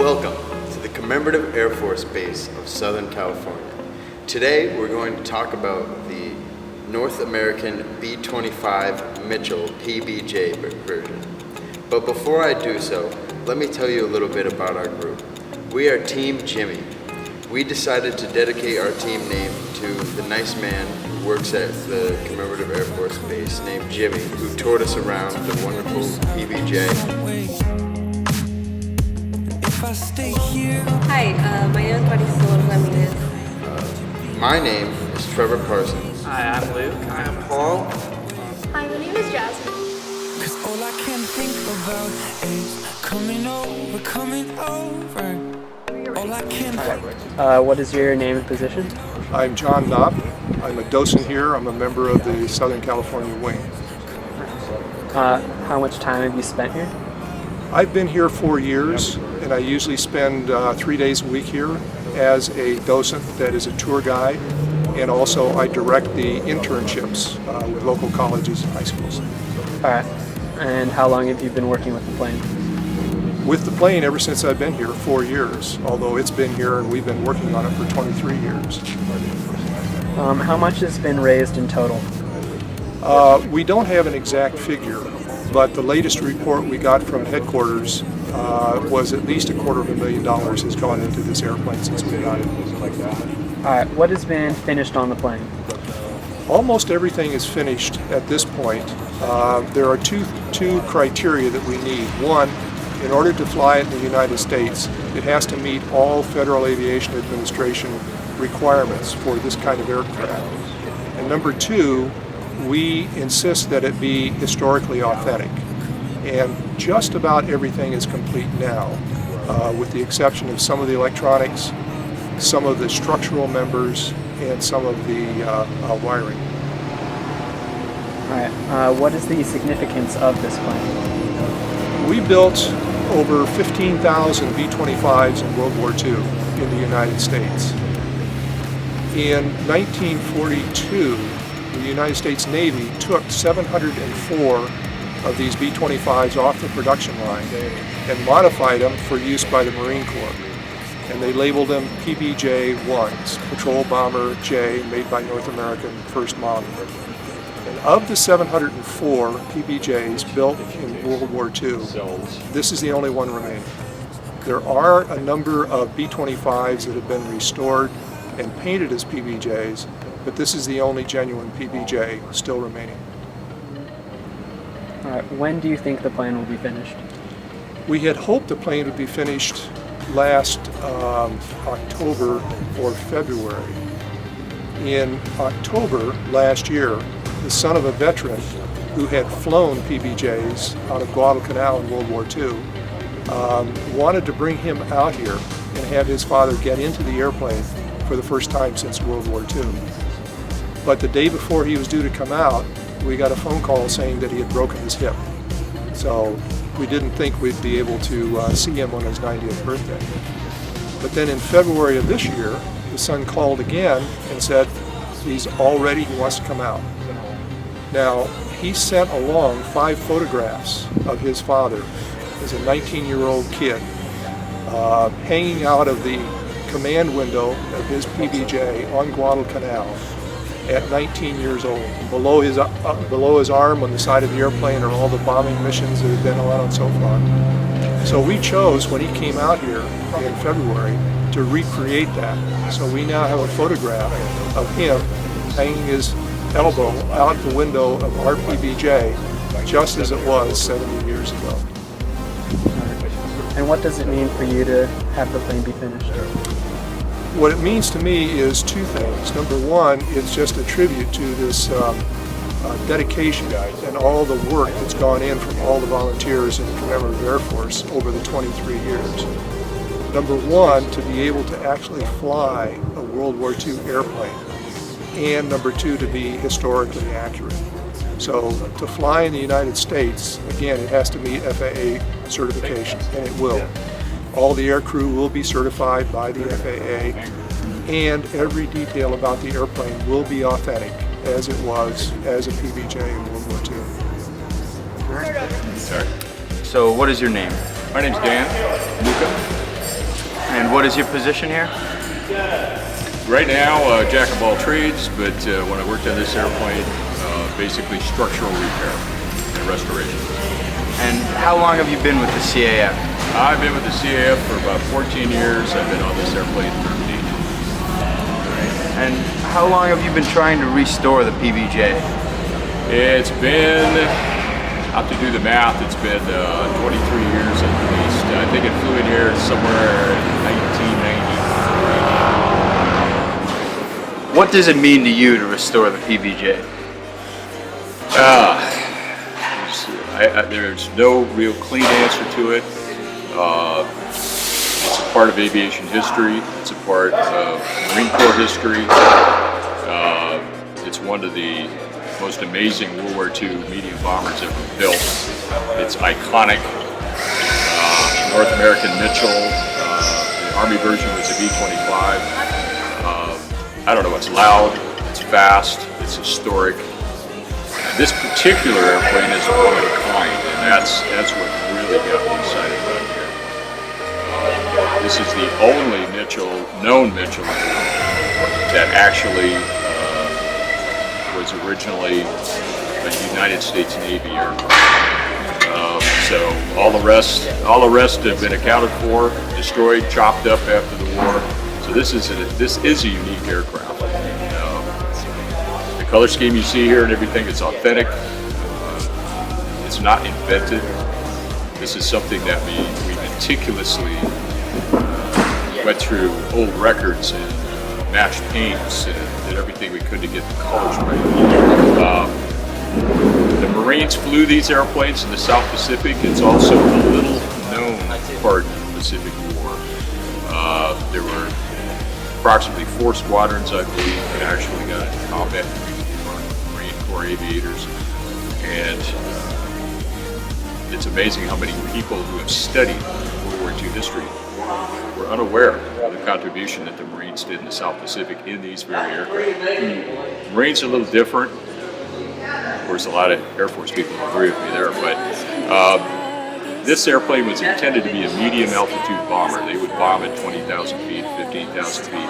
Welcome to the Commemorative Air Force Base of Southern California. Today we're going to talk about the North American B-25 Mitchell PBJ version. But before I do so, let me tell you a little bit about our group. We are Team Jimmy. We decided to dedicate our team name to the nice man who works at the Commemorative Air Force Base named Jimmy, who toured us around the wonderful PBJ. Hi, my name is Marisol Ramirez. My name is Trevor Parsons. Hi, I'm Luke. I'm Paul. Hi, my name is Jasmine. Cause all I can think about is coming over. All I can What is your name and position? I'm John Knopp. I'm a docent here. I'm a member of the Southern California Wing. How much time have you spent here? I've been here 4 years, and I usually spend 3 days a week here as a docent that is a tour guide, and also I direct the internships with local colleges and high schools. All right. And how long have you been working with the plane? With the plane ever since I've been here, 4 years, although it's been here and we've been working on it for 23 years. How much has been raised in total? We don't have an exact figure, but the latest report we got from headquarters was at least $250,000 has gone into this airplane since we got it. All right. What has been finished on the plane? Almost everything is finished at this point. There are two criteria that we need. One, in order to fly it in the United States, it has to meet all Federal Aviation Administration requirements for this kind of aircraft. And number two, we insist that it be historically authentic. And just about everything is complete now, with the exception of some of the electronics, some of the structural members, and some of the wiring. All right. What is the significance of this plane? We built over 15,000 B-25s in World War II in the United States. In 1942, the United States Navy took 704 of these B-25s off the production line and modified them for use by the Marine Corps. And they labeled them PBJ-1s, Patrol Bomber J, made by North American, first model. And of the 704 PBJs built in World War II, this is the only one remaining. There are a number of B-25s that have been restored and painted as PBJs, but this is the only genuine PBJ still remaining. All right. When do you think the plane will be finished? We had hoped the plane would be finished last October or February. In October last year, the son of a veteran who had flown PBJs out of Guadalcanal in World War II wanted to bring him out here and have his father get into the airplane for the first time since World War II. But the day before he was due to come out, we got a phone call saying that he had broken his hip. So we didn't think we'd be able to see him on his 90th birthday. But then in February of this year, the son called again and said he's all ready, he wants to come out. Now, he sent along 5 photographs of his father as a 19-year-old kid hanging out of the command window of his PBJ on Guadalcanal at 19 years old. Below his arm on the side of the airplane are all the bombing missions that have been on so far. So we chose, when he came out here in February, to recreate that. So we now have a photograph of him hanging his elbow out the window of our PBJ, just as it was 70 years ago. And what does it mean for you to have the plane be finished? What it means to me is 2 things. Number one, it's just a tribute to this dedication and all the work that's gone in from all the volunteers in the Commemorative Air Force over the 23 years. Number one, to be able to actually fly a World War II airplane. And number two, to be historically accurate. So to fly in the United States, again, it has to meet FAA certification, and it will. All the aircrew will be certified by the FAA, and every detail about the airplane will be authentic as it was as a PBJ in World War II. So what is your name? My name's Dan. Luca. And what is your position here? Right now, jack of all trades, but when I worked on this airplane, basically structural repair and restoration. And how long have you been with the CAF? I've been with the CAF for about 14 years. I've been on this airplane 13. And how long have you been trying to restore the PBJ? It's been, I have to do the math, it's been 23 years at least. I think it flew in here somewhere in 1990. What does it mean to you to restore the PBJ? There's no real clean answer to it. It's a part of aviation history. It's a part of Marine Corps history. It's one of the most amazing World War II medium bombers ever built. It's iconic. North American Mitchell. The Army version was a B-25. I don't know, it's loud, it's fast, it's historic. This particular airplane is one of a kind, and that's what really got me excited about here. This is the only known Mitchell that actually was originally a United States Navy aircraft. So all the rest have been accounted for, destroyed, chopped up after the war. So this is a unique aircraft. The color scheme you see here and everything is authentic. It's not invented. This is something that we meticulously went through old records and matched paints and did everything we could to get the colors right. The Marines flew these airplanes in the South Pacific. It's also a little known part of the Pacific War. There were approximately 4 squadrons, I believe, that actually got into combat. Marine Corps aviators, and it's amazing how many people who have studied World War II history were unaware of the contribution that the Marines did in the South Pacific in these very aircraft. The Marines are a little different. Of course, a lot of Air Force people agree with me there, but this airplane was intended to be a medium altitude bomber. They would bomb at 20,000 feet, 15,000 feet.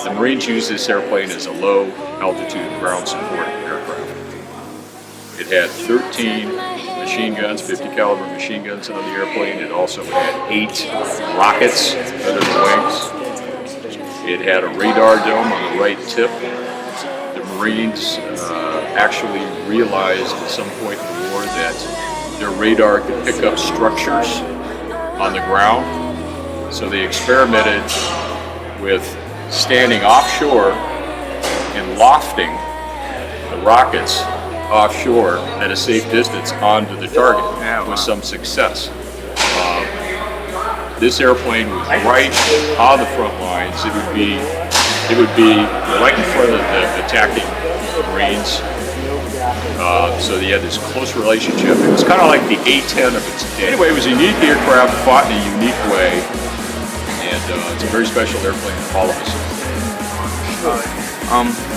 The Marines used this airplane as a low altitude ground support aircraft. It had 13 machine guns, 50 caliber machine guns on the airplane. It also had 8 rockets under the wings. It had a radar dome on the right tip. The Marines actually realized at some point in the war that their radar could pick up structures on the ground. So they experimented with standing offshore and lofting the rockets offshore at a safe distance onto the target with some success. This airplane was right on the front lines. It would be right in front of the attacking Marines. So they had this close relationship. It was kind of like the A-10 of its day. Anyway, it was a unique aircraft, fought in a unique way, and it's a very special airplane to all of us.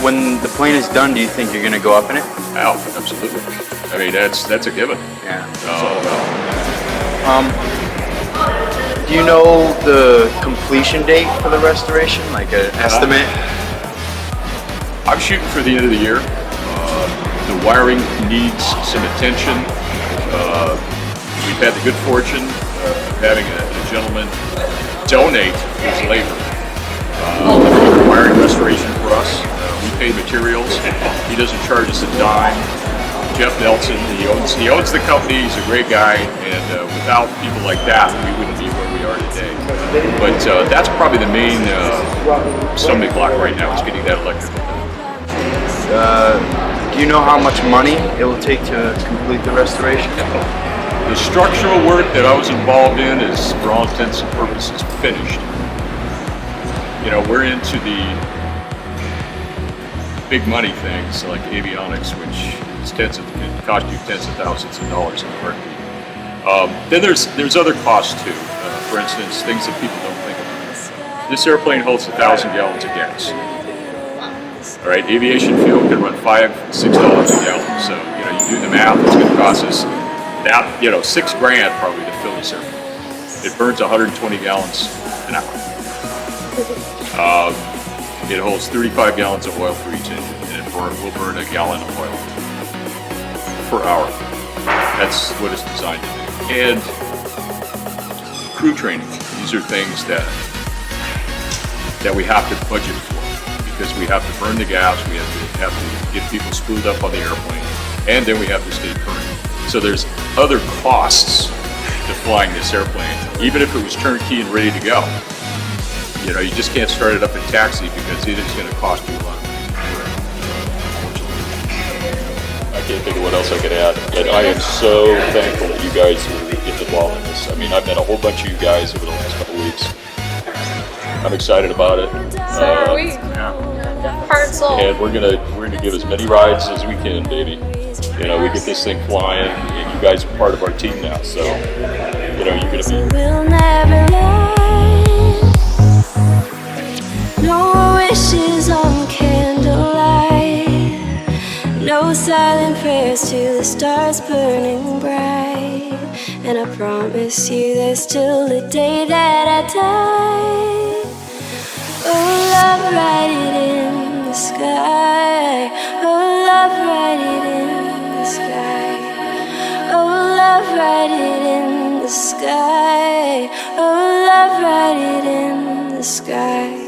When the plane is done, do you think you're going to go up in it? Oh, absolutely. I mean, that's a given. Yeah. Do you know the completion date for the restoration, like an estimate? I'm shooting for the end of the year. The wiring needs some attention. We've had the good fortune of having a gentleman donate his labor. Wiring restoration for us. We pay materials. He doesn't charge us a dime. Jeff Nelson, he owns the company. He's a great guy, and without people like that, we wouldn't be where we are today. But that's probably the main stumbling block right now, is getting that electrical done. Do you know how much money it will take to complete the restoration? The structural work that I was involved in is, for all intents and purposes, finished. You know, we're into the big money things like avionics, which is cost you tens of thousands of dollars in a heartbeat. Then there's other costs too. For instance, things that people don't think about. This airplane holds 1,000 gallons of gas. All right, aviation fuel can run $5, $6 a gallon. So you do the math. It's going to cost us $6 grand probably to fill this airplane. It burns 120 gallons an hour. It holds 35 gallons of oil for each engine, and it will burn a gallon of oil per hour. That's what it's designed to do. And crew training. These are things that we have to budget for, because we have to burn the gas, we have to get people spooled up on the airplane, and then we have to stay current. So there's other costs to flying this airplane, even if it was turnkey and ready to go. You know, you just can't start it up in taxi because it is going to cost you a lot of money. I can't think of what else I could add. And I am so thankful that you guys will get involved in this. I mean, I've met a whole bunch of you guys over the last couple of weeks. I'm excited about it. So are we. Heart and soul. And we're gonna give as many rides as we can, baby. You know, we get this thing flying, and you guys are part of our team now. So, you know, you're gonna be. We'll never lie. No wishes on candlelight. No silent prayers to the stars burning bright. And I promise you there's still a day that I die. Oh, love, write it in the sky. Oh, love, write it in the sky. Oh, love, write it in the sky. Oh, love, write it in the sky.